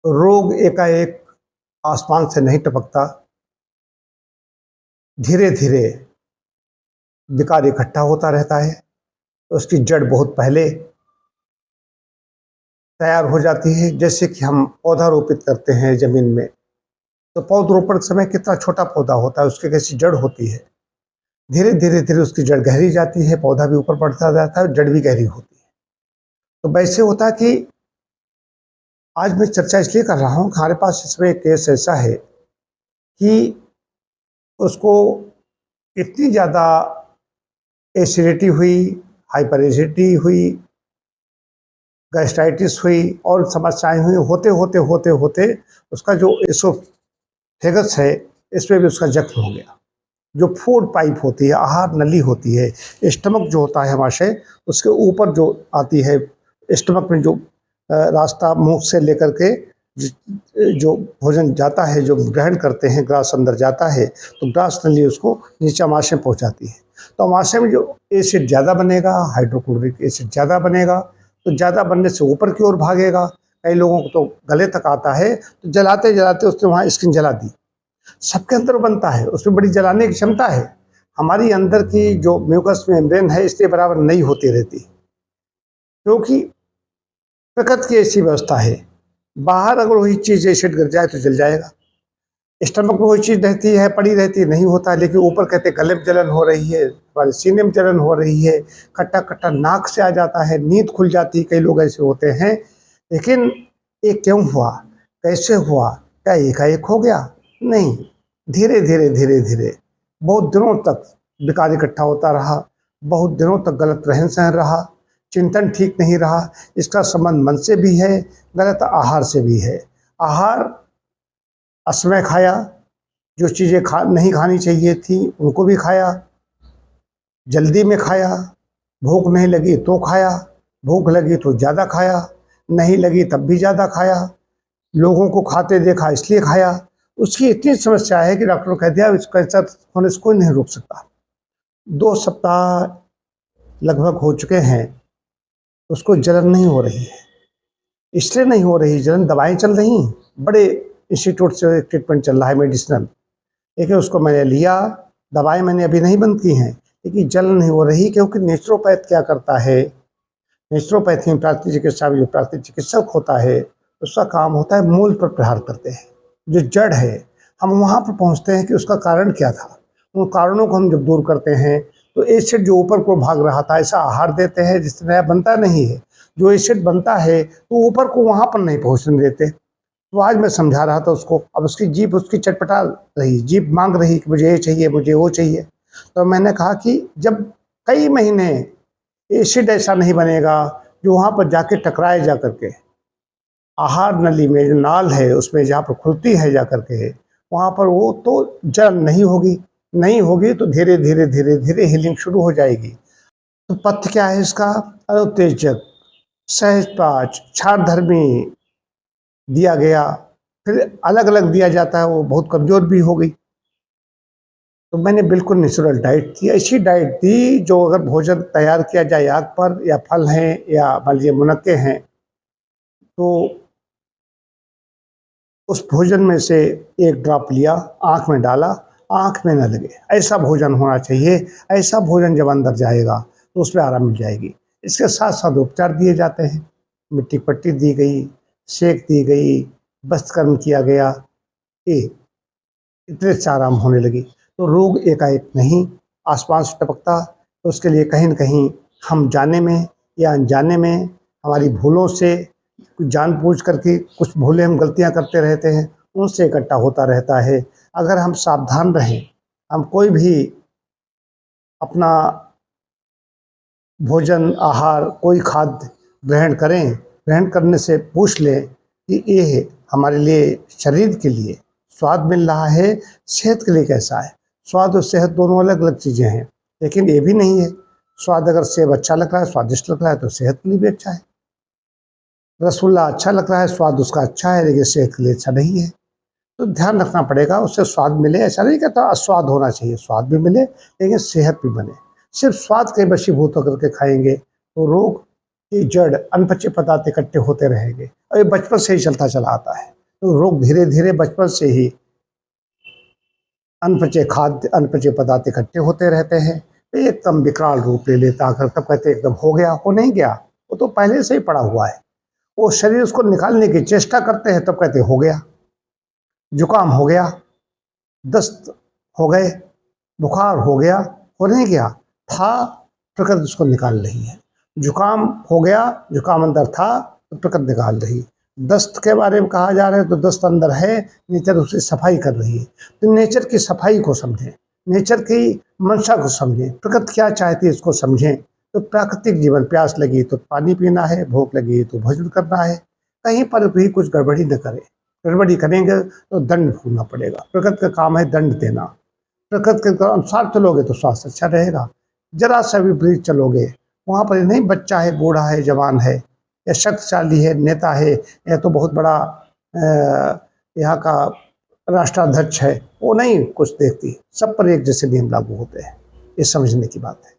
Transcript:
रोग एकाएक आसमान से नहीं टपकता, धीरे धीरे विकार इकट्ठा होता रहता है। तो उसकी जड़ बहुत पहले तैयार हो जाती है। जैसे कि हम पौधा रोपित करते हैं जमीन में, तो पौधरोपण के समय कितना छोटा पौधा होता है, उसकी कैसी जड़ होती है। धीरे धीरे धीरे उसकी जड़ गहरी जाती है, पौधा भी ऊपर बढ़ता जाता है, जड़ भी गहरी होती है। तो वैसे होता है कि आज मैं चर्चा इसलिए कर रहा हूँ कि हमारे पास इसमें एक केस ऐसा है कि उसको इतनी ज़्यादा एसिडिटी हुई, हाइपर एसिडिटी हुई, गैस्ट्राइटिस हुई और समस्याएं हुई, होते होते होते होते उसका जो एसोफेगस है, इसमें भी उसका जख्म हो गया। जो फूड पाइप होती है, आहार नली होती है, स्टमक जो होता है हमाशय, उसके ऊपर जो आती है, स्टमक में जो रास्ता मुंह से लेकर के जो भोजन जाता है, जो ग्रहण करते हैं, ग्रास अंदर जाता है, तो ग्रास नली उसको नीचे अमाशय में पहुंचाती है। तो अमाशय में जो एसिड ज़्यादा बनेगा, हाइड्रोक्लोरिक एसिड ज़्यादा बनेगा, तो ज़्यादा बनने से ऊपर की ओर भागेगा। कई लोगों को तो गले तक आता है, तो जलाते जलाते उसने वहाँ स्किन जला दी। सबके अंदर बनता है, उसमें बड़ी जलाने की क्षमता है। हमारी अंदर की जो म्यूकस मेम्ब्रेन है, इसलिए बराबर नहीं होती रहती, क्योंकि प्रकृति की ऐसी व्यवस्था है। बाहर अगर वही चीज़ एसिड गिर जाए तो जल जाएगा। स्टमक में वही चीज़ रहती है, पड़ी रहती है, नहीं होता। लेकिन ऊपर कहते गले में जलन हो रही है, हमारे सीने में जलन हो रही है, खट्टा खट्टा नाक से आ जाता है, नींद खुल जाती है, कई लोग ऐसे होते हैं। लेकिन ये क्यों हुआ, कैसे हुआ, क्या एकाएक हो गया? नहीं, धीरे धीरे धीरे धीरे बहुत दिनों तक विकार इकट्ठा होता रहा, बहुत दिनों तक गलत रहन सहन रहा, चिंतन ठीक नहीं रहा। इसका संबंध मन से भी है, गलत आहार से भी है। आहार असमय खाया, जो चीज़ें नहीं खानी चाहिए थी उनको भी खाया, जल्दी में खाया, भूख नहीं लगी तो खाया, भूख लगी तो ज़्यादा खाया, नहीं लगी तब भी ज़्यादा खाया, लोगों को खाते देखा इसलिए खाया। उसकी इतनी समस्या है कि डॉक्टर ने कह दिया इस कैंसर होने से कोई नहीं रोक सकता। 2 सप्ताह लगभग हो चुके हैं, उसको जलन नहीं हो रही है। इसलिए नहीं हो रही जलन, दवाएं चल रही, बड़े इंस्टीट्यूट से ट्रीटमेंट चल रहा है मेडिसिनल, लेकिन उसको मैंने लिया, दवाएं मैंने अभी नहीं बंद की हैं, लेकिन जलन नहीं हो रही। क्योंकि नेचुरोपैथ क्या करता है, नेचुरोपैथी में प्राकृतिक चिकित्सा में जो प्राकृतिक चिकित्सक होता है, उसका काम होता है मूल पर प्रहार करते हैं। जो जड़ है, हम वहाँ पर पहुँचते हैं कि उसका कारण क्या था। उन कारणों को हम जब दूर करते हैं, तो एसिड जो ऊपर को भाग रहा था, ऐसा आहार देते हैं जिससे नया बनता नहीं है। जो एसिड बनता है तो ऊपर को वहाँ पर नहीं पहुँचने देते। तो आज मैं समझा रहा था उसको, अब उसकी जीभ उसकी चटपटा रही, जीभ मांग रही कि मुझे ये चाहिए, मुझे वो चाहिए। तो मैंने कहा कि जब कई महीने एसिड ऐसा नहीं बनेगा जो वहाँ पर जाके टकराए जा करके, आहार नली में जो नाल है उसमें जहाँ पर खुलती है जा करके, वहाँ पर वो तो जलन नहीं होगी, नहीं होगी तो धीरे धीरे धीरे धीरे हीलिंग शुरू हो जाएगी। तो पथ्य क्या है इसका? अनुत्तेजक, सहजपाच, क्षारधर्मी दिया गया, फिर अलग अलग दिया जाता है, वो बहुत कमज़ोर भी हो गई। तो मैंने बिल्कुल नेचुरल डाइट दी, ऐसी डाइट दी जो अगर भोजन तैयार किया जाए आग पर, या फल हैं या मान लीजिए मुनक्के हैं, तो उस भोजन में से एक ड्रॉप लिया, आँख में डाला, आँख में न लगे, ऐसा भोजन होना चाहिए। ऐसा भोजन जब अंदर जाएगा तो उसमें आराम मिल जाएगी। इसके साथ साथ उपचार दिए जाते हैं, मिट्टी पट्टी दी गई, सेक दी गई, वस्त्रकर्म किया गया, ये इतने से आराम होने लगी। तो रोग एकाएक नहीं आसमान से टपकता, तो उसके लिए कहीं न कहीं हम जाने में या अनजाने में, हमारी भूलों से, जानबूझ करके कुछ भूलें हम गलतियां करते रहते हैं, उनसे इकट्ठा होता रहता है। अगर हम सावधान रहें, हम कोई भी अपना भोजन, आहार, कोई खाद्य ग्रहण करें, ग्रहण करने से पूछ लें कि ये हमारे लिए, शरीर के लिए स्वाद मिल रहा है, सेहत के लिए कैसा है। स्वाद और सेहत दोनों अलग अलग चीज़ें हैं, लेकिन ये भी नहीं है स्वाद अगर सेब अच्छा लग रहा है, स्वादिष्ट लग रहा है, तो सेहत के लिए भी अच्छा है। रसगुल्ला अच्छा लग रहा है, स्वाद उसका अच्छा है, लेकिन सेहत के लिए अच्छा नहीं है। तो ध्यान रखना पड़ेगा, उससे स्वाद मिले, ऐसा नहीं कहता अस्वाद होना चाहिए, स्वाद भी मिले लेकिन सेहत भी बने। सिर्फ स्वाद के वशीभूत होकर के खाएंगे तो रोग की जड़, अनपचे पदार्थ इकट्ठे होते रहेंगे, और ये बचपन से ही चलता चला आता है। तो रोग धीरे धीरे बचपन से ही अनपचे खाद्य अनपचे पदार्थ इकट्ठे होते रहते हैं, एकदम विकराल रूप ले लेता है। तब कहते एकदम हो गया, हो नहीं गया, वो तो पहले से ही पड़ा हुआ है। वो शरीर उसको निकालने की चेष्टा करते हैं, तब कहते हो गया, जुकाम हो गया, दस्त हो गए, बुखार हो गया, हो नहीं गया, था, प्रकृति उसको निकाल रही है। जुकाम हो गया, जुकाम अंदर था तो प्रकृति निकाल रही। दस्त के बारे में कहा जा रहा है तो दस्त अंदर है, नेचर उसकी सफाई कर रही है। तो नेचर की सफाई को समझें, नेचर की मंशा को समझें, प्रकृति क्या चाहती है इसको समझें। तो प्राकृतिक जीवन, प्यास लगी तो पानी पीना है, भूख लगी तो भोजन करना है, कहीं पर भी कुछ गड़बड़ी न करें। गड़बड़ी करेंगे तो दंड भोगना पड़ेगा। प्रकृति का काम है दंड देना। प्रकृति के अनुसार चलोगे तो स्वास्थ्य अच्छा रहेगा। जरा सा विपरीत चलोगे, वहाँ पर नहीं बच्चा है, बूढ़ा है, जवान है, या शक्तिशाली है, नेता है, या तो बहुत बड़ा यहाँ का राष्ट्राध्यक्ष है, वो नहीं कुछ देखती। सब पर एक जैसे नियम लागू होते हैं, ये समझने की बात है।